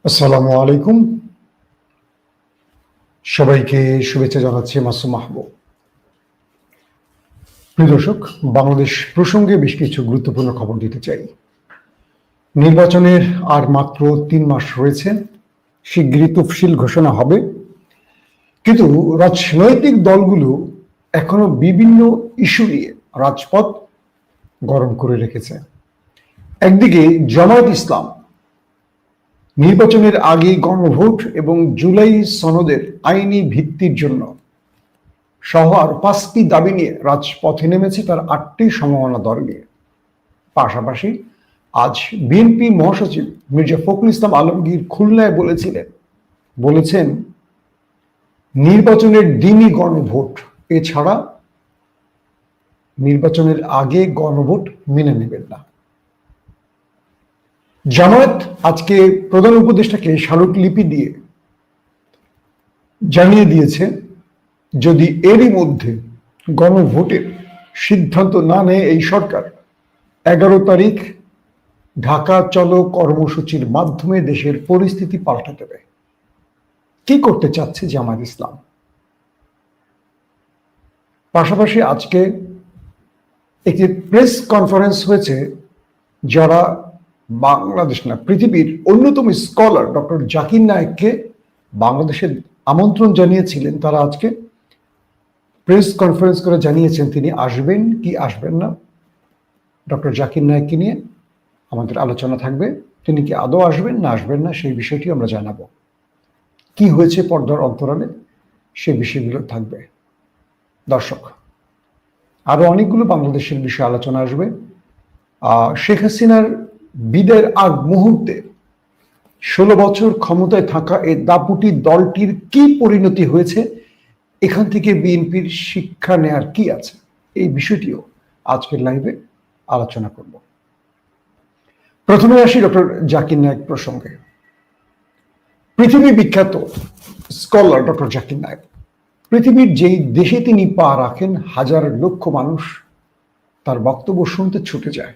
আসসালামু আলাইকুম। সবাইকে শুভেচ্ছা জানাচ্ছি মাসুম মাহবুব। প্রিয় দর্শক, বাংলাদেশ প্রসঙ্গে বেশ কিছু গুরুত্বপূর্ণ খবর দিতে চাই। নির্বাচনের আর মাত্র ৩ মাস রয়েছে, শিগগিরই তফসিল ঘোষণা হবে, কিন্তু রাজনৈতিক দলগুলো এখনো বিভিন্ন ইস্যু নিয়ে রাজপথ গরম করে রেখেছে। একদিকে জামায়াত ইসলাম নির্বাচনের আগে গণভোট এবং জুলাই সনদের আইনি ভিত্তির জন্য সহ আর 5টি দাবি নিয়ে রাজপথে নেমেছে, তার 8টি সম্ভাবনা দর নিয়ে। পাশাপাশি আজ বিএনপি মহাসচিব মির্জা ফখরুল ইসলাম আলমগীর খুলনায় বলেছেন নির্বাচনের দিনই গণভোট, এছাড়া নির্বাচনের আগে গণভোট মেনে নেবেন না। জামায়াত আজকে প্রধান উপদেষ্টাকে স্মারকলিপি দিয়ে জানিয়ে দিয়েছে যদি এরই মধ্যে গণভোটের সিদ্ধান্ত না নেয় এই সরকার, 11 তারিখ ঢাকা চলো কর্মসূচির মাধ্যমে দেশের পরিস্থিতি পাল্টে দেবে। কি করতে চাচ্ছে জামায়াত ইসলাম? পাশাপাশি আজকে একটি প্রেস কনফারেন্স হয়েছে, যারা বাংলাদেশ না পৃথিবীর অন্যতম স্কলার ডক্টর জাকির নায়েককে বাংলাদেশের আমন্ত্রণ জানিয়েছিলেন, তারা আজকে প্রেস কনফারেন্স করে জানিয়েছেন তিনি আসবেন কি আসবেন না। ডক্টর জাকির নায়েককে নিয়ে আমাদের আলোচনা থাকবে, তিনি কি আদৌ আসবেন না আসবেন না সেই বিষয়টি আমরা জানাবো। কি হয়েছে পর্দার অন্তরালে সেই বিষয়গুলো থাকবে। দর্শক, আরো অনেকগুলো বাংলাদেশের বিষয়ে আলোচনা আসবে। শেখ হাসিনার বিদায়ের আগ মুহূর্তে 16 বছর ক্ষমতায় থাকা এই দাপুটি দলটির কি পরিণতি হয়েছে, এখান থেকে বিএনপির শিক্ষা নেয়ার কি আছে, এই বিষয়টিও আজকের লাইভে আলোচনা করব। প্রথমে আসি ডক্টর জাকির নায়েক প্রসঙ্গে। পৃথিবী বিখ্যাত স্কলার ডক্টর জাকির নায়েক, পৃথিবীর যেই দেশে তিনি পা রাখেন হাজার লক্ষ মানুষ তার বক্তব্য শুনতে ছুটে যায়।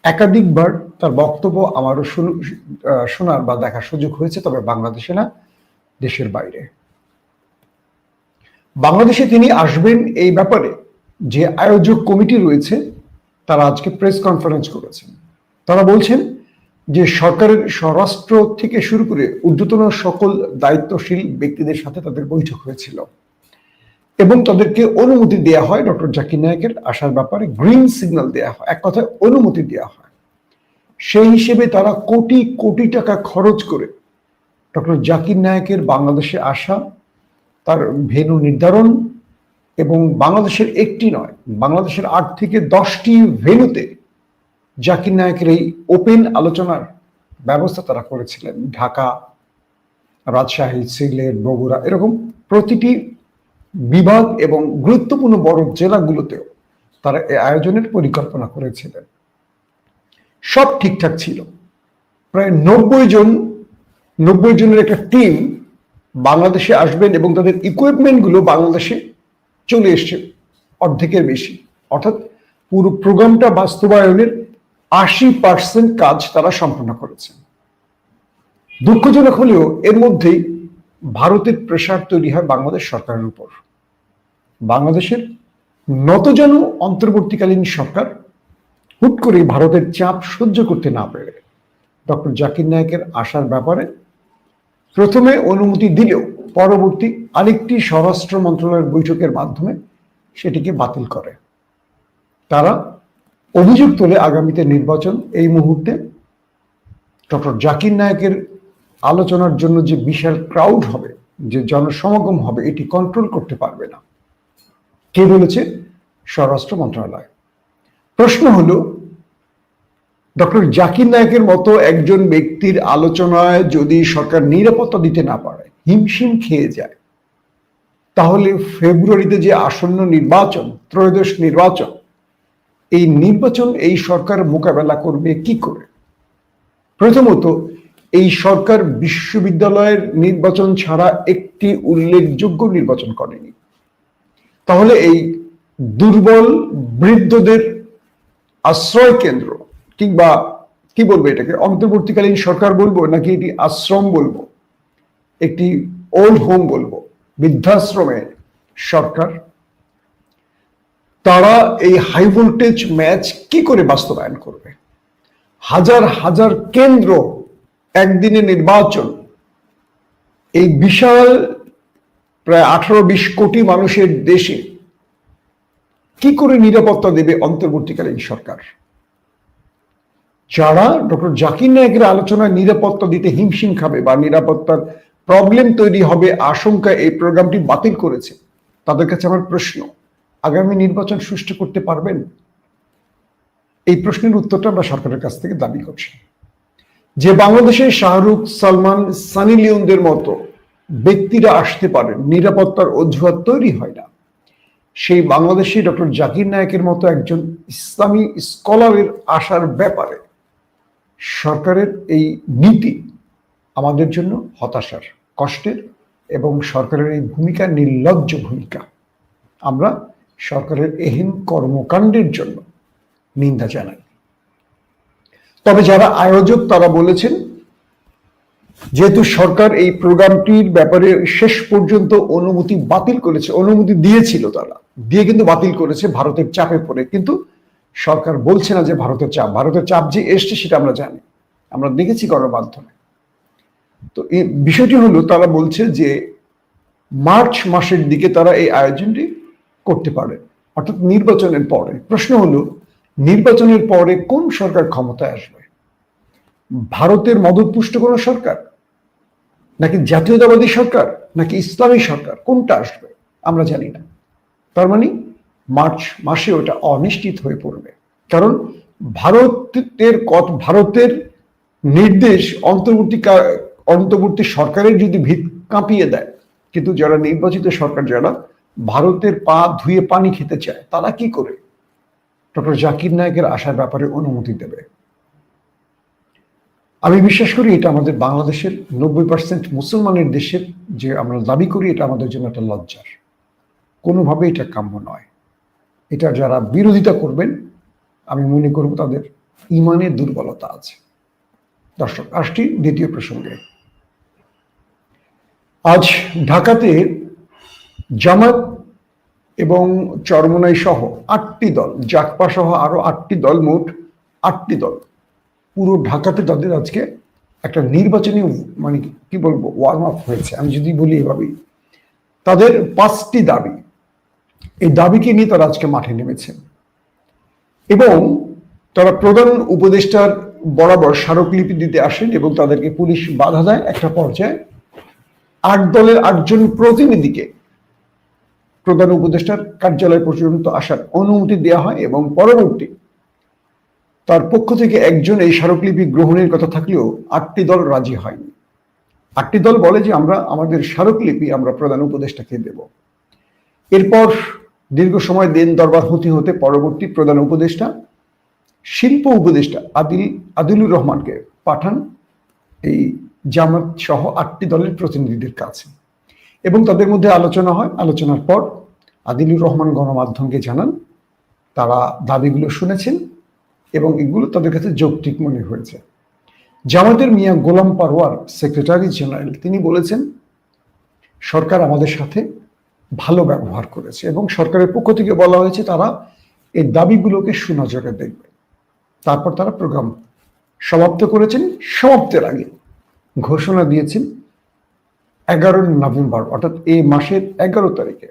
একাধিকবার তার বক্তব্য আমারও শোনার বা দেখার সুযোগ হয়েছে, তবে বাংলাদেশে না, দেশের বাইরে। বাংলাদেশে তিনি আসবেন এই ব্যাপারে যে আয়োজক কমিটি রয়েছে তারা আজকে প্রেস কনফারেন্স করেছেন। তারা বলছেন যে সরকারের স্বরাষ্ট্র থেকে শুরু করে ঊর্ধ্বতন সকল দায়িত্বশীল ব্যক্তিদের সাথে তাদের বৈঠক হয়েছিল এবং তাদেরকে অনুমতি দেয়া হয় ডক্টর জাকির নায়েকের আসার ব্যাপারে, গ্রিন সিগন্যাল দেয়া হয়, এক কথায় অনুমতি দেয়া হয়। সেই হিসেবে তারা কোটি কোটি টাকা খরচ করে ডক্টর জাকির নায়েকের বাংলাদেশে আসা, তার ভেন্যু নির্ধারণ এবং বাংলাদেশের একটি নয়, বাংলাদেশের 8 থেকে 10টি ভেন্যুতে জাকির নায়েকের এই ওপেন আলোচনার ব্যবস্থা তারা করেছিলেন। ঢাকা, রাজশাহী, সিলেট, বগুড়া, এরকম প্রতিটি বিভাগ এবং গুরুত্বপূর্ণ বড় জেলাগুলোতেও তারা এই আয়োজনের পরিকল্পনা করেছিলেন। সব ঠিকঠাক ছিল। প্রায় 90 জনের একটা টিম বাংলাদেশে আসবেন এবং তাদের ইকুইপমেন্টগুলো বাংলাদেশে চলে এসছে অর্ধেকের বেশি, অর্থাৎ পুরো প্রোগ্রামটা বাস্তবায়নের 80% কাজ তারা সম্পন্ন করেছেন। দুঃখজনক হলেও এর মধ্যেই ভারতের প্রেসার তৈরি হয় বাংলাদেশ সরকারের উপর। বাংলাদেশের নতজানু অন্তর্বর্তীকালীন সরকার হুট করে ভারতের চাপ সহ্য করতে না পেরে ডক্টর জাকির নায়েকের আসার ব্যাপারে প্রথমে অনুমতি দিলেও পরবর্তী আরেকটি স্বরাষ্ট্র মন্ত্রণালয়ের বৈঠকের মাধ্যমে সেটিকে বাতিল করে। তারা অভিযোগ তোলে আগামীতে নির্বাচন, এই মুহূর্তে ডক্টর জাকির নায়েকের আলোচনার জন্য যে বিশাল ক্রাউড হবে, যে জনসমাগম হবে, এটি কন্ট্রোল করতে পারবে না। কে বলেছে? স্বরাষ্ট্র মন্ত্রণালয়। প্রশ্ন হলো, ডক্টর জাকির নায়েকের মতো একজন ব্যক্তির আলোচনায় যদি সরকার নিরাপত্তা দিতে না পারে, হিমশিম খেয়ে যায়, তাহলে ফেব্রুয়ারিতে যে আসন্ন নির্বাচন, ত্রয়োদশ নির্বাচন, এই নির্বাচন এই সরকার মোকাবেলা করবে কি করে? প্রথমত, এই সরকার বিশ্ববিদ্যালয়ের নির্বাচন ছাড়া একটি উল্লেখযোগ্য নির্বাচন করেনি। তাহলে এই দুর্বল বৃদ্ধদের আশ্রয় কেন্দ্র কিংবা কি বলবো এটাকে, অন্তর্বর্তীকালীন সরকার বলবো নাকি এটি আশ্রম বলবো, একটি ওল্ড হোম বলবো, বৃদ্ধাশ্রমের সরকার, তারা এই হাই ভোল্টেজ ম্যাচ কি করে বাস্তবায়ন করবে? হাজার হাজার কেন্দ্র, একদিনে নির্বাচন, এই বিশাল প্রায় 18-20 কোটি মানুষের দেশে কি করে নিরাপত্তা দেবে অন্তর্বর্তীকালীন সরকার? যারা ডক্টর জাকির নায়েকের আলোচনায় নিরাপত্তা দিতে হিমশিম খাবে বা নিরাপত্তার প্রবলেম তৈরি হবে আশঙ্কায় এই প্রোগ্রামটি বাতিল করেছে, তাদের কাছে আমার প্রশ্ন, আগামী নির্বাচন সুষ্ঠু করতে পারবেন? এই প্রশ্নের উত্তরটা আমরা সরকারের কাছ থেকে দাবি করছি। যে বাংলাদেশে শাহরুখ, সালমান, সানি লিওনদের মতো ব্যক্তিরা আসতে পারেন, নিরাপত্তার অজুহাত তৈরি হয় না, সেই বাংলাদেশে ডক্টর জাকির নায়েকের মতো একজন ইসলামী স্কলারের আসার ব্যাপারে সরকারের এই নীতি আমাদের জন্য হতাশার, কষ্টের, এবং সরকারের এই ভূমিকা নির্লজ্জ ভূমিকা। আমরা সরকারের এহেন কর্মকাণ্ডের জন্য নিন্দা জানাই। তবে যারা আয়োজক তারা বলেছেন, যেহেতু সরকার এই প্রোগ্রামটির ব্যাপারে শেষ পর্যন্ত অনুমতি বাতিল করেছে, অনুমতি দিয়েছিল তারা, দিয়ে কিন্তু বাতিল করেছে ভারতের চাপে পড়ে, কিন্তু সরকার বলছে না যে ভারতের চাপ যে এসছে সেটা আমরা জানি, আমরা দেখেছি গণমাধ্যমে। তো এই বিষয়টি হলো, তারা বলছে যে মার্চ মাসের দিকে তারা এই আয়োজনটি করতে পারে, অর্থাৎ নির্বাচনের পরে। প্রশ্ন হলো, নির্বাচনের পরে কোন সরকার ক্ষমতায় আসবে? ভারতের মদতপুষ্ট কোন সরকার, নাকি জাতীয়তাবাদী সরকার, নাকি ইসলামী সরকার, কোনটা আসবে আমরা জানি না। তার মানে মার্চ মাসে ওটা অনিশ্চিত হয়ে পড়বে, কারণ ভারতের নির্দেশ অন্তর্বর্তী সরকারের যদি ভিত কাঁপিয়ে দেয়, কিন্তু যারা নির্বাচিত সরকার, যারা ভারতের পা ধুয়ে পানি খেতে চায়, তারা কি করে ডক্টর জাকির নায়েকের আসার ব্যাপারে অনুমতি দেবে? আমি বিশ্বাস করি এটা আমাদের বাংলাদেশের 90% মুসলমানের দেশের যে আমরা দাবি করি, এটা আমাদের জন্য একটা লজ্জার, কোনোভাবে এটা কাম্য নয়। এটা যারা বিরোধিতা করবেন, আমি মনে করব তাদের ইমানের দুর্বলতা আছে। দর্শক, আসছি দ্বিতীয় প্রসঙ্গে। আজ ঢাকাতে জামাত এবং চরমোনাই সহ 8টি দল, জাকপা সহ আরো 8টি দল, মোট 8টি দল, পুরো ঢাকাতে তাদের আজকে একটা নির্বাচনী মানে কি বলবো ওয়ার্ম আপ হয়েছে, আমি যদি বলি এভাবেই। তাদের 5টি দাবি, এই দাবিকে নিয়ে তারা আজকে মাঠে নেমেছেন এবং তারা প্রধান উপদেষ্টার বরাবর স্মারকলিপি দিতে আসেন এবং তাদেরকে পুলিশ বাধা দেয়। একটা পর্যায়ে 8 দলের 8 জন প্রতিনিধিকে প্রধান উপদেষ্টার কার্যালয় পর্যন্ত আসার অনুমতি দেওয়া হয় এবং পরবর্তী তার পক্ষ থেকে একজন এই স্মারকলিপি গ্রহণের কথা থাকলেও 8টি দল রাজি হয়নি। 8টি দল বলে যে আমরা আমাদের স্মারকলিপি আমরা প্রধান উপদেষ্টাকে দেব। এরপর দীর্ঘ সময় দিন দরবার হতে হতে পরবর্তী প্রধান উপদেষ্টা, শিল্প উপদেষ্টা আদিলুর রহমানকে পাঠান এই জামাত সহ 8টি দলের প্রতিনিধিদের কাছে এবং তাদের মধ্যে আলোচনা হয়। আলোচনার পর আদিলুর রহমান গণমাধ্যমকে জানান তারা দাবিগুলো শুনেছেন এবং এগুলো তাদের কাছে যৌক্তিক মনে হয়েছে। জামাতের মিয়া গোলাম পারওয়ার, সেক্রেটারি জেনারেল, তিনি বলেছেন সরকার আমাদের সাথে ভালো ব্যবহার করেছে এবং সরকারের পক্ষ থেকে বলা হয়েছে তারা এই দাবিগুলোকে সুনজরে দেখবে। তারপর তারা প্রোগ্রাম সমাপ্ত করেছেন। সমাপ্তের আগে ঘোষণা দিয়েছেন 11 নভেম্বর, অর্থাৎ এই মাসের 11 তারিখে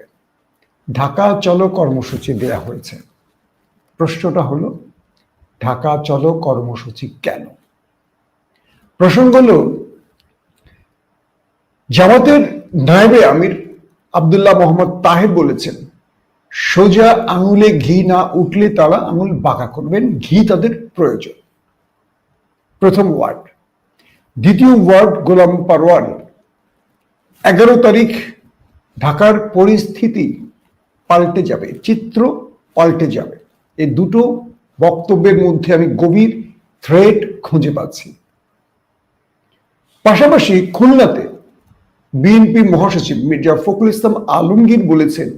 ঢাকা চলো কর্মসূচি দেয়া হয়েছে। প্রশ্নটা হলো, ঢাকা চলো কর্মসূচি কেন? প্রসঙ্গ হলো, জামাতের নায়েবে আমির আব্দুল্লাহ মোহাম্মদ তাহের বলেছেন সোজা আঙুলে ঘি না উঠলে তারা আঙুল বাঁকা করবেন, ঘি তাদের প্রয়োজন। প্রথম ওয়ার্ড। দ্বিতীয় ওয়ার্ড গোলাম পারওয়ার, 11 তারিখ ঢাকার পরিস্থিতি পাল্টে যাবে, চিত্র পাল্টে যাবে। এই দুটো বক্তব্যের মধ্যে আমি গভীর থ্রেড খুঁজে পাচ্ছি। পাশাপাশি খুলনাতে বিএনপি মহাসচিব মির্জা ফখরুল ইসলাম আলমগীর বলেছেন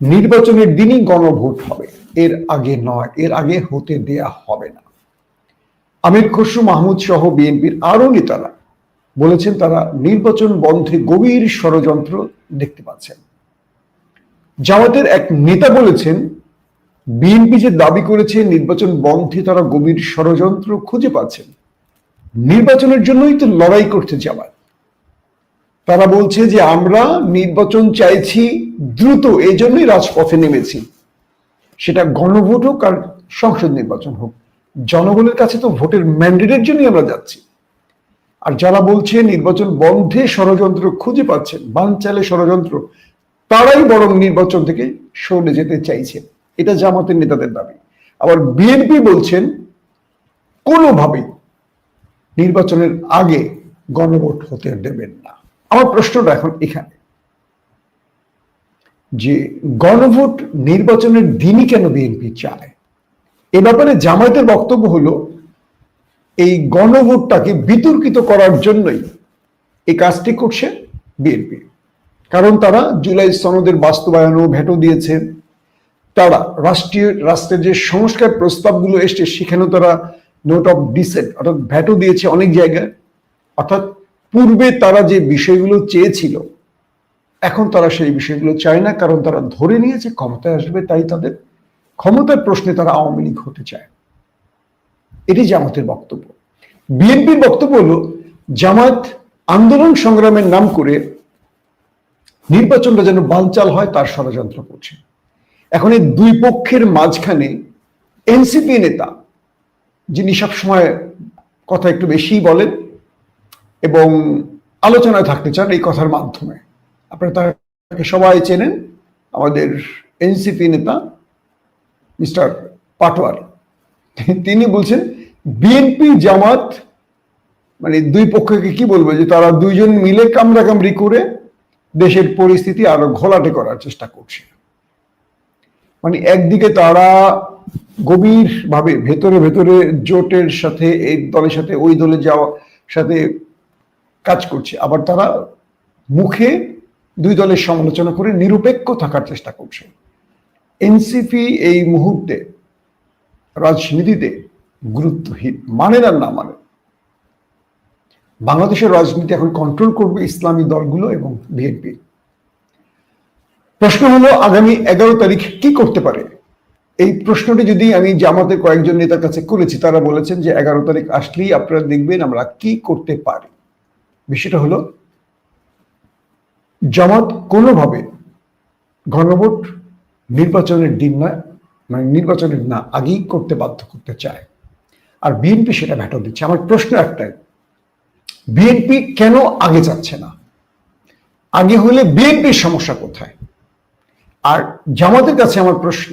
নির্বাচনের দিনই গণভোট হবে, এর আগে নয়, এর আগে হতে দেয়া হবে না। আমির খসরু মাহমুদ সহ বিএনপির আরো নেতারা বলেছেন তারা নির্বাচন বন্ধে গভীর ষড়যন্ত্র দেখতে পাচ্ছেন। জামাতের এক নেতা বলেছেন বিএনপি যে দাবি করেছে নির্বাচন বন্ধে তারা গভীর ষড়যন্ত্র খুঁজে পাচ্ছেন, নির্বাচনের জন্যই তো লড়াই করতে জামাত। তারা বলছে যে আমরা নির্বাচন চাইছি দ্রুত, এই জন্যই রাজপথে নেমেছি, সেটা গণভোট হোক আর সংসদ নির্বাচন হোক, জনগণের কাছে তো ভোটের ম্যান্ডেটের জন্যই আমরা যাচ্ছি। আর যারা বলছে নির্বাচন বন্ধে ষড়যন্ত্র খুঁজে পাচ্ছেন, বানচালে ষড়যন্ত্র, তারাই বরং নির্বাচন থেকে সরে যেতে চাইছে, এটা জামাতের নেতাদের দাবি। আবার বিএনপি বলছেন কোনোভাবেই নির্বাচনের আগে গণভোট হতে দেবেন না। আমার প্রশ্নটা এখন এখানে যে গণভোট নির্বাচনের দিনই কেন বিএনপি চায়? এ ব্যাপারে জামায়াতের বক্তব্য হলো এই গণভোটটাকে বিতর্কিত করার জন্যই এই কাজটি করছে বিএনপি। কারণ তারা জুলাই সনদের বাস্তবায়নও ভেটো দিয়েছে, তারা রাষ্ট্রের যে সংস্কার প্রস্তাবগুলো এসছে সেখানেও তারা নোট অফ ডিসেন্ট অর্থাৎ ভেটো দিয়েছে অনেক জায়গায়। অর্থাৎ পূর্বে তারা যে বিষয়গুলো চেয়েছিল এখন তারা সেই বিষয়গুলো চায় না, কারণ তারা ধরে নিয়েছে ক্ষমতায় আসবে, তাই তাদের ক্ষমতার প্রশ্নে তারা আওয়ামী লীগ হতে চায়। এটি জামাতের বক্তব্য। বিএনপির বক্তব্য হলো জামাত আন্দোলন সংগ্রামের নাম করে নির্বাচনটা যেন বানচাল হয় তার ষড়যন্ত্র করছে। এখন এই দুই পক্ষের মাঝখানে এনসিপি নেতা, যিনি সবসময় কথা একটু বেশি বলেন এবং আলোচনায় থাকতে চান এই কথার মাধ্যমে, আপনারা তাকে সবাই চেনেন, আমাদের এনসিপি নেতা মিস্টার পাটোয়ারি, তিনি বলছেন বিএনপি জামাত মানে দুই পক্ষকে কি বলবো যে তারা দুইজন মিলে কামড়াকামড়ি করে দেশের পরিস্থিতি আরো ঘোলাটে করার চেষ্টা করছে। মানে একদিকে তারা গভীর ভাবে ভেতরে ভেতরে জোটের সাথে এই দলের সাথে ওই দলে যাওয়ার সাথে কাজ করছে, আবার তারা মুখে দুই দলের সমালোচনা করে নিরপেক্ষ থাকার চেষ্টা করছে। এনসিপি এই মুহূর্তে রাজনীতিতে গুরুত্বহীন, মানে না মানে বাংলাদেশের রাজনীতি এখন কন্ট্রোল করবে ইসলামী দলগুলো এবং বিএনপি। প্রশ্ন হলো আগামী 11 তারিখ কি করতে পারে? এই প্রশ্নটি যদি আমি জামাতের কয়েকজন নেতার কাছে করেছি, তারা বলেছেন যে 11 তারিখ আসলেই আপনারা দেখবেন আমরা কি করতে পারি। বিষয়টা হলো জামাত কোনোভাবে গণভোট নির্বাচনের দিন নয়, মানে নির্বাচনের না আগেই করতে বাধ্য করতে চায়, আর বিএনপি সেটা ভেটো দিচ্ছে। আমার প্রশ্ন একটাই, বিএনপি কেন আগে যাচ্ছে না? আগে হলে বিএনপির সমস্যা কোথায়? আর জামাতের কাছে আমার প্রশ্ন,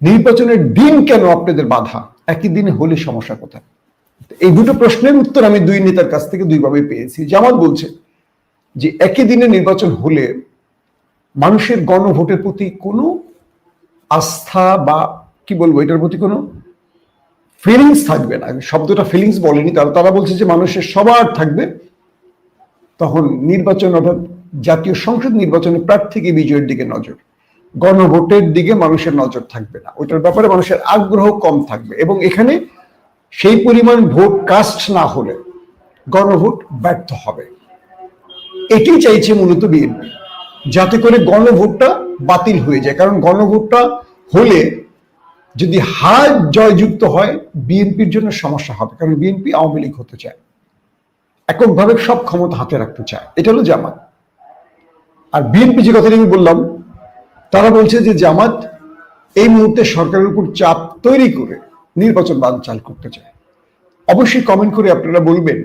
নির্বাচনের দিন কেন আপনাদের বাধা? একই দিনে হলে সমস্যা কোথায়? এই দুটো প্রশ্নের উত্তর আমি দুই নেতার কাছ থেকে দুইভাবে পেয়েছি। জামাত বলছে যে একই দিনে নির্বাচন হলে মানুষের গণভোটের প্রতি কোনো আস্থা বা কি বলবো এটার প্রতি কোনো ফিলিংস থাকবে না। শব্দটা ফিলিংস বলেনি, তারা বলছে যে মানুষের সবার থাকবে তখন নির্বাচন অর্থাৎ জাতীয় সংসদ নির্বাচনে প্রার্থীকে বিজয়ের দিকে নজর, গণভোটের দিকে মানুষের নজর থাকবে না, ওইটার ব্যাপারে মানুষের আগ্রহ কম থাকবে এবং এখানে সেই পরিমাণ ভোট কাস্ট না হলে গণভোট ব্যর্থ হবে। এটি চাইছে মূলত বিএনপি, যাতে করে গণভোটটা বাতিল হয়ে যায়। কারণ গণভোটটা হলে যদি হার জয়যুক্ত হয় বিএনপির জন্য সমস্যা হবে, কারণ বিএনপি আওয়ামী লীগ হতে চায়, এককভাবে সব ক্ষমতা হাতে রাখতে চায়। এটা হলো জামাত। আর বিএনপি যে কথাটি আমি বললাম, তারা বলছে যে জামাত এই মুহূর্তে সরকারের উপর চাপ তৈরি করে নির্বাচন বানচাল করতে চায়। অবশ্যই কমেন্ট করে আপনারা বলবেন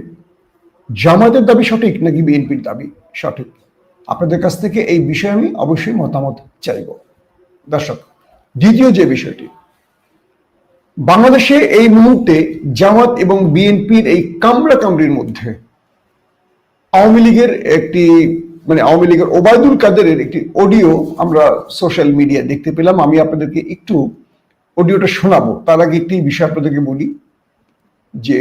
জামাতের দাবি সঠিক নাকি বিএনপির দাবি সঠিক। আপনাদের কাছ থেকে এই বিষয়ে আমি অবশ্যই মতামত চাইব। দর্শক, দ্বিতীয় যে বিষয়টি, বাংলাদেশে এই মুহূর্তে জামাত এবং বিএনপির এই কামড়াকামড়ির মধ্যে আওয়ামী লীগের আওয়ামী লীগের ওবায়দুল কাদেরের একটি অডিও আমরা সোশ্যাল মিডিয়ায় দেখতে পেলাম। আমি আপনাদেরকে একটু অডিওটা শোনাবো। তার আগে একটি বিষয় আপনাদেরকে বলি যে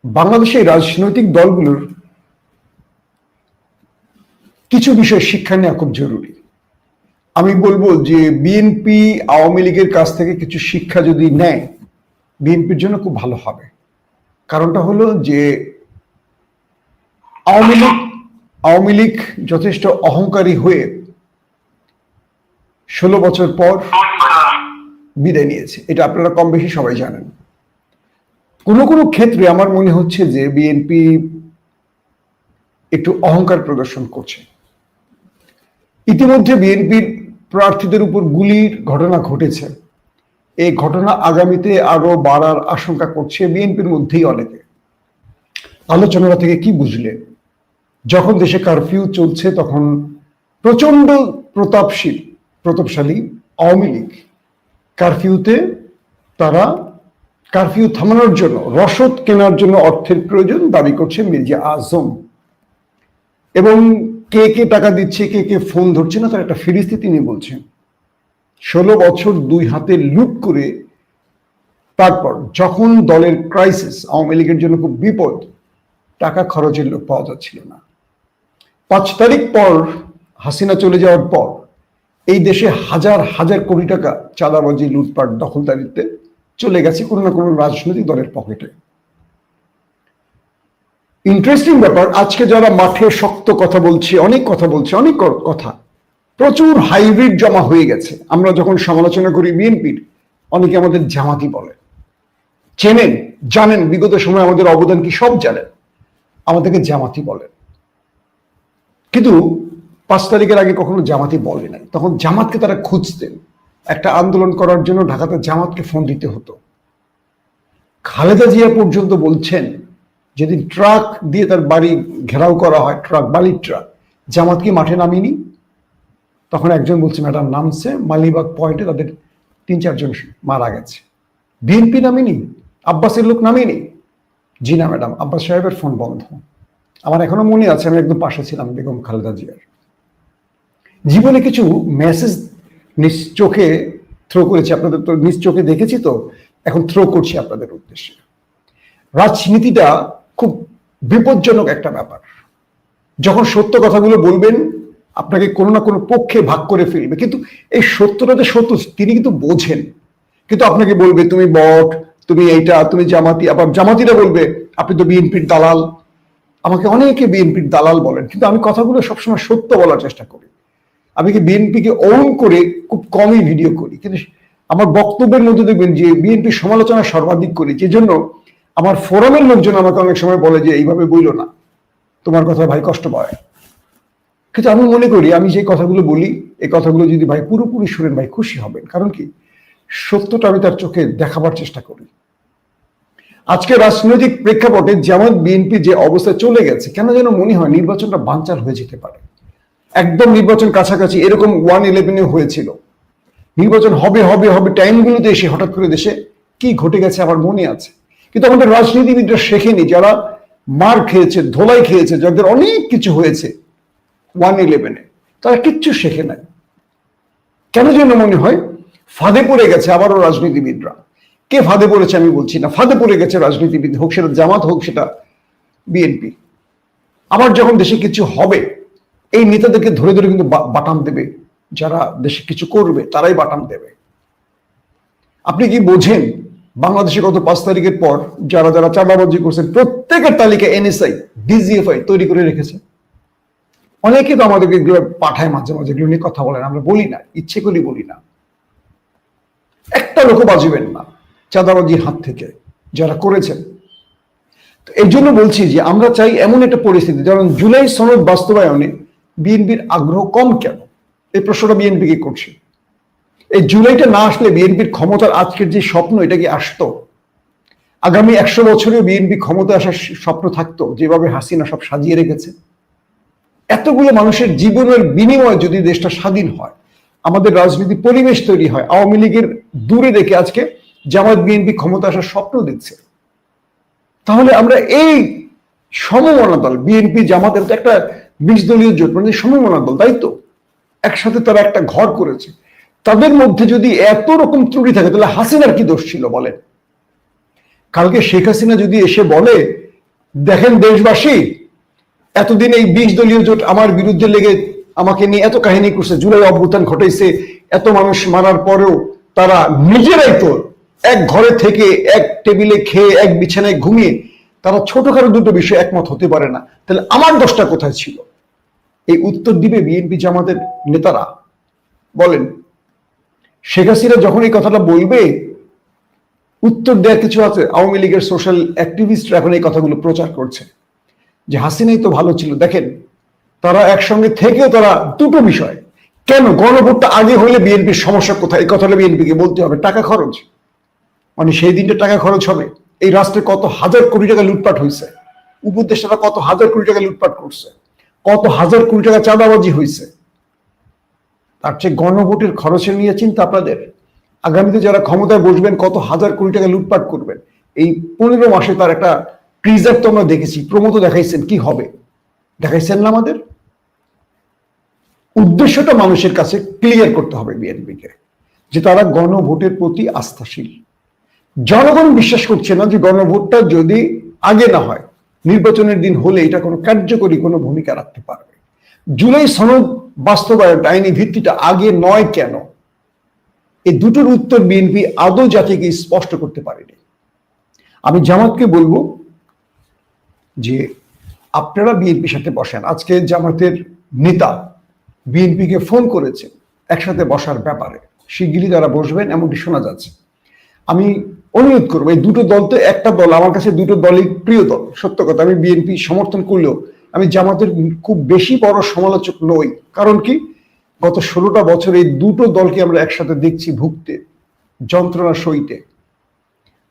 বাংলাদেশের রাজনৈতিক দলগুলোর কিছু বিষয় শিক্ষা নেওয়া খুব জরুরি। আমি বলবো যে বিএনপি আওয়ামী লীগের কাছ থেকে কিছু শিক্ষা যদি নেয় বিএনপির জন্য খুব ভালো হবে। কারণটা হলো যে আওয়ামী লীগ যথেষ্ট অহংকারী হয়ে 16 বছর পর বিদায় নিয়েছে। এটা আপনারা কম বেশি সবাই জানেন। কোনো কোনো ক্ষেত্রে আমার মনে হচ্ছে যে বিএনপি একটু অহংকার প্রদর্শন করছে। ইতিমধ্যে বিএনপির প্রার্থীদের উপর গুলির ঘটনা ঘটেছে। এই ঘটনা আগামীতে আরো বাড়ার আশঙ্কা করছে বিএনপির মধ্যেই অনেকে। আলোচনা থেকে কি বুঝলে, যখন দেশে কারফিউ চলছে তখন প্রচন্ড প্রতাপশালী আওয়ামী লীগ কারফিউতে তারা কারফিউ থামানোর জন্য রসদ কেনার জন্য অর্থের প্রয়োজন দাবি করছে মির্জা আজম। এবং কে কে টাকা দিচ্ছে, কে কে ফোন ধরছে না, তার একটা ফিরিস্তি তিনি বলছেন। 16 বছর দুই হাতে লুট করে তারপর যখন দলের ক্রাইসিস, আওয়ামী লীগের জন্য খুব বিপদ, টাকা খরচের লোক পাওয়া যাচ্ছিল না। 5 তারিখ পর হাসিনা চলে যাওয়ার পর এই দেশে হাজার হাজার কোটি টাকা চাঁদাবাজি, লুটপাট, দখলদারিত্বে চলে গেছে কোনো না কোনো রাজনৈতিক দলের পকেটে। ইন্টারেস্টিং ব্যাপার, আজকে যারা মাঠে শক্ত কথা বলছে, অনেক কথা, প্রচুর হাইব্রিড জমা হয়ে গেছে। আমরা যখন সমালোচনা করি বিএনপির, অনেকে আমাদের জামাতি বলে। চেনেন, জানেন, বিগত সময় আমাদের অবদান কি সব জানেন, আমাদেরকে জামাতি বলেন। কিন্তু 5 তারিখের আগে কখনো জামাতি বলে নাই। তখন জামাতকে তারা খুঁজতেন। একটা আন্দোলন করার জন্য ঢাকাতে জামাতকে ফোন দিতে হতো। খালেদা জিয়া পর্যন্ত বলছেন যেদিন ট্রাক দিয়ে তার বাড়ি ঘেরাও করা হয়, বালির ট্রাক, জামাত কি মাঠে নামিনি? তখন একজন বলছে ম্যাডাম নামছে, মালিবাগ পয়েন্টে তাদের 3-4 জন মারা গেছে। বিএনপি নামিনি? আব্বাসের লোক নামিনি? জি না ম্যাডাম, আব্বাস সাহেবের ফোন বন্ধ। আমার এখনো মনে আছে, আমি একদম পাশে ছিলাম বেগম খালেদা জিয়ার। জীবনে কিছু মেসেজ নিজ চোখে থ্রো করেছি, আপনাদের তো নিজ চোখে দেখেছি, তো এখন থ্রো করছি আপনাদের উদ্দেশ্যে। রাজনীতিটা খুব বিপজ্জনক একটা ব্যাপার। যখন সত্য কথাগুলো বলবেন, আপনাকে কোনো না কোনো পক্ষে ভাগ করে ফেলবে, কিন্তু এই সত্যটা যে সত্য তিনি কিন্তু বোঝেন। কিন্তু আপনাকে বলবে তুমি বট, তুমি এইটা, তুমি জামাতি। আবার জামাতিরা বলবে আপনি তো বিএনপির দালাল। আমাকে অনেকে বিএনপির দালাল বলেন, কিন্তু আমি কথাগুলো সবসময় সত্য বলার চেষ্টা করি। আমি কি বিএনপিকে ওন করে খুব কমই ভিডিও করি, কিন্তু আমার বক্তব্যের মধ্যে দেখবেন যে বিএনপির সমালোচনা সর্বাধিক করি। যে জন্য আমার ফোরামের লোকজন আমাকে অনেক সময় বলে যে এইভাবে বইলো না, তোমার কথা ভাই কষ্ট পায়। কিন্তু আমি মনে করি আমি যে কথাগুলো বলি, এই কথাগুলো যদি ভাই পুরোপুরি শুনেন, ভাই খুশি হবেন। কারণ কি, সত্যটা আমি তার চোখে দেখাবার চেষ্টা করি। আজকে রাজনৈতিক প্রেক্ষাপটে যেমন বিএনপি যে অবস্থায় চলে গেছে, কেন যেন মনে হয় নির্বাচনটা বানচাল হয়ে যেতে পারে। একদম নির্বাচন কাছাকাছি, এরকম 1-11 হয়েছিল। নির্বাচন হবে হবে হবে, টাইমগুলোতে এসে হঠাৎ করে দেশে কি ঘটে গেছে আমার মনে আছে। কিন্তু আমাদের রাজনীতিবিদরা শেখেনি, যারা মার খেয়েছে, ধোলাই খেয়েছে, যাদের অনেক কিছু হয়েছে 1-11-এ, তারা কিচ্ছু শেখে নাই। কেন যেন মনে হয় ফাঁদে পড়ে গেছে আবারও রাজনীতিবিদরা। কে ফাঁদে পড়েছে আমি বলছি না, ফাঁদে পড়ে গেছে রাজনীতিবিদ, হোক সেটা জামাত, হোক সেটা বিএনপি। আবার যখন দেশে কিছু হবে, এই নেতাদেরকে ধরে ধরে কিন্তু বাটাম দেবে। যারা দেশে কিছু করবে তারাই বাটাম দেবে। আপনি কি বোঝেন বাংলাদেশে গত 5 তারিখের পর যারা যারা চাঁদাবাজি করছেন প্রত্যেকের তালিকা এনএসআই, ডিজিএফআই তৈরি করে রেখেছে। অনেকে তো আমাদেরকে এগুলো পাঠায়, মাঝে মাঝে এগুলো নিয়ে কথা বলেন, আমরা বলি না, ইচ্ছে করি বলি না। একটা লোকও বাঁচবেন না চাঁদাবাজির হাত থেকে যারা করেছেন। এই জন্য বলছি যে আমরা চাই এমন একটা পরিস্থিতি, যেমন জুলাই সনদ বাস্তবায়নে বিএনপির আগ্রহ কম কেন, এই প্রশ্নটা বিএনপিকে করছে। এই জুলাইটা না আসলে বিএনপির ক্ষমতার আজকের যে স্বপ্ন, এটা কি আসতো? আগামী 100 বছরেও বিএনপি ক্ষমতা আসার স্বপ্ন থাকতো, যেভাবে হাসিনা সব সাজিয়ে রেখেছে? এতগুলো মানুষের জীবনের বিনিময়ে যদি দেশটা স্বাধীন হয়, আমাদের রাজনীতি পরিবেশ তৈরি হয়, আওয়ামী লীগের দূরে রেখে আজকে জামাত বিএনপি ক্ষমতা আসার স্বপ্ন দেখছে, তাহলে আমরা এই সমমনা দল বিএনপি জামাতের তো একটা 20 দলীয় জোট, মানে সমমনা দল, তাই তো? একসাথে তারা একটা ঘর করেছে। তাদের মধ্যে যদি এত রকম ত্রুটি থাকে, তাহলে হাসিনার কি দোষ ছিল বলেন? কালকে শেখ হাসিনা যদি এসে বলে, দেখেন দেশবাসী, এতদিন এই 20 দলীয় জোট আমার বিরুদ্ধে লেগে আমাকে নিয়ে এত কাহিনী করছে, জুলাই অভ্যুত্থান ঘটাইছে, এত মানুষ মারার পরেও তারা নিজেরাই তো এক ঘরে থেকে, এক টেবিলে খেয়ে, এক বিছানায় ঘুমিয়ে তারা ছোটখাটো দুটো বিষয়ে একমত হতে পারে না, তাহলে আমার দোষটা কোথায় ছিল? এই উত্তর দিবে বিএনপি জামাতের নেতারা। বলেন, শেখ হাসিনা যখন এই কথাটা বলবে, উত্তর দেওয়ার কিছু আছে? আওয়ামী লীগের সোশ্যাল অ্যাক্টিভিস্টরা এখন এই কথাগুলো প্রচার করছে যে হাসিনাই তো ভালো ছিল। দেখেন, তারা একসঙ্গে থেকেও তারা দুটো বিষয়, কেন গণভোটটা আগে হলে বিএনপির সমস্যা কোথায়, এই কথাটা বিএনপিকে বলতে হবে। টাকা খরচ, মানে সেই দিনটা টাকা খরচ হবে। এই রাষ্ট্রে কত হাজার কোটি টাকা লুটপাট হয়েছে, উপদেষ্টারা কত হাজার কোটি টাকা লুটপাট করছে, কত হাজার কোটি টাকা চাঁদাবাজি হয়েছে। তার চেয়ে গণভোটের খরচের নিয়ে চিন্তা আপনাদের? আগামীতে যারা ক্ষমতায় বসবেন কত হাজার কোটি টাকা লুটপাট করবেন। এই 15 মাসে তার একটা ট্রিজার তো আমরা দেখেছি, প্রমো তো দেখাইছেন, কি হবে দেখাইছেন না? আমাদের উদ্দেশ্যটা মানুষের কাছে ক্লিয়ার করতে হবে বিএনপিকে, যে তারা গণভোটের প্রতি আস্থাশীল। জনগণ বিশ্বাস করছে না যে গণভোটটা যদি আগে না হয়, নির্বাচনের দিন হলে এটা কোনো কার্যকরী কোনো ভূমিকা রাখতে পারবে। জুলাই সনদ বাস্তবায়ন আইনি ভিত্তিটা আগে নয় কেন? এই দুটোর উত্তর বিএনপি আদৌ জাতিকে স্পষ্ট করতে পারেনি। আমি জামাতকে বলবো যে আপনারা বিএনপির সাথে বসেন। আজকে জামাতের নেতা বিএনপিকে ফোন করেছেন একসাথে বসার ব্যাপারে, শিগগিরই তারা বসবেন এমনটি শোনা যাচ্ছে। আমি অনুরোধ করবো, এই দুটো দল তো একটা দল, আমার কাছে দুটো দলই প্রিয় দল। সত্য কথা, আমি বিএনপি সমর্থন করলেও আমি জামাতের খুব বেশি বড় সমালোচক নই। কারণ কি, গত 16টা বছর এই দুটো দলকে আমরা একসাথে দেখছি ভুগতে, যন্ত্রণা সইতে।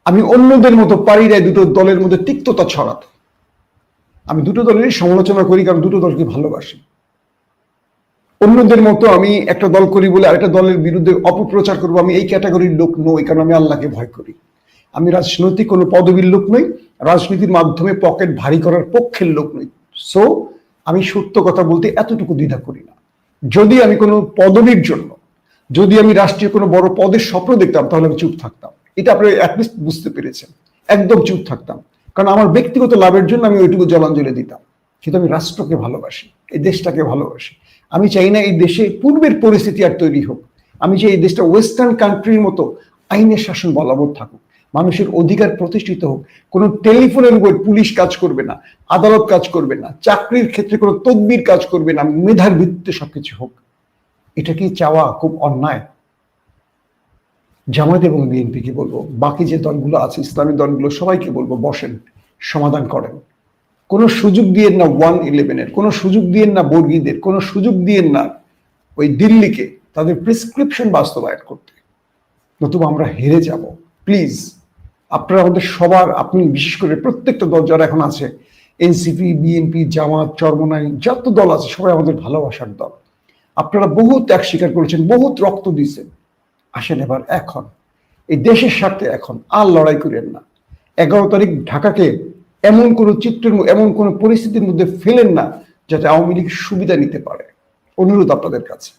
আমি অন্যদের মতো পারি না দুটো দলের মধ্যে তিক্ততা ছড়াতে। আমি দুটো দলেরই সমালোচনা করি, কারণ দুটো দলকে ভালোবাসি। অন্যদের মতো আমি একটা দল করি বলে আরেকটা দলের বিরুদ্ধে অপপ্রচার করবো, আমি এই ক্যাটাগরির লোক নই। কারণ আমি আল্লাহকে ভয় করি। আমি রাজনৈতিক কোনো পদবীর লোক নই, রাজনীতির মাধ্যমে পকেট ভারী করার পক্ষের লোক নই। সো আমি সত্য কথা বলতে এতটুকু দ্বিধা করি না। যদি আমি কোনো পদবীর জন্য, যদি আমি রাষ্ট্রীয় কোনো বড় পদের স্বপ্ন দেখতাম, তাহলে আমি চুপ থাকতাম। এটা আপনি অ্যাটলিস্ট বুঝতে পেরেছেন। একদম চুপ থাকতাম, কারণ আমার ব্যক্তিগত লাভের জন্য আমি ওইটুকু জলাঞ্জলি দিতাম। কিন্তু আমি রাষ্ট্রকে ভালোবাসি, এই দেশটাকে ভালোবাসি। আমি চাই না এই দেশে পূর্বের পরিস্থিতি আর তৈরি হোক। আমি চাই এই দেশটা ওয়েস্টার্ন কান্ট্রির মতো আইনের শাসন বলবৎ থাকুক, মানুষের অধিকার প্রতিষ্ঠিত হোক। কোনো টেলিফোনের উপর পুলিশ কাজ করবে না, আদালত কাজ করবে না, চাকরির ক্ষেত্রে কোনো তদবির কাজ করবে না, মেধার ভিত্তিতে সবকিছু হোক। এটা কি চাওয়া খুব অন্যায়? জামায়াত এবং বিএনপিকে বলবো, বাকি যে দলগুলো আছে, ইসলামী দলগুলো, সবাইকে বলবো বসেন, সমাধান করেন। কোনো সুযোগ দিয়েন না 111-এর, কোনো সুযোগ দিয়েন না বর্গীদের, কোনো সুযোগ দিয়েন না ওই দিল্লিকে তাদের প্রেসক্রিপশন বাস্তবায়ন করতে, নতুবা আমরা হেরে যাব। প্লিজ আপনারা আমাদের সবার, আপনি বিশেষ করে প্রত্যেকটা দল যারা এখন আছে, এনসিপি, বিএনপি, জামাত, চরমনাই, যত দল আছে সবাই আমাদের ভালোবাসার দল। আপনারা বহু ত্যাগ স্বীকার করেছেন, বহুত রক্ত দিয়েছেন। আসেন এবার এখন এই দেশের স্বার্থে এখন আর লড়াই করেন না। 11 তারিখ ঢাকাকে এমন কোন চিত্রের, এমন কোন পরিস্থিতির মধ্যে ফেলেন না যাতে আওয়ামী লীগ সুবিধা নিতে পারে। অনুরোধ আপনাদের কাছে।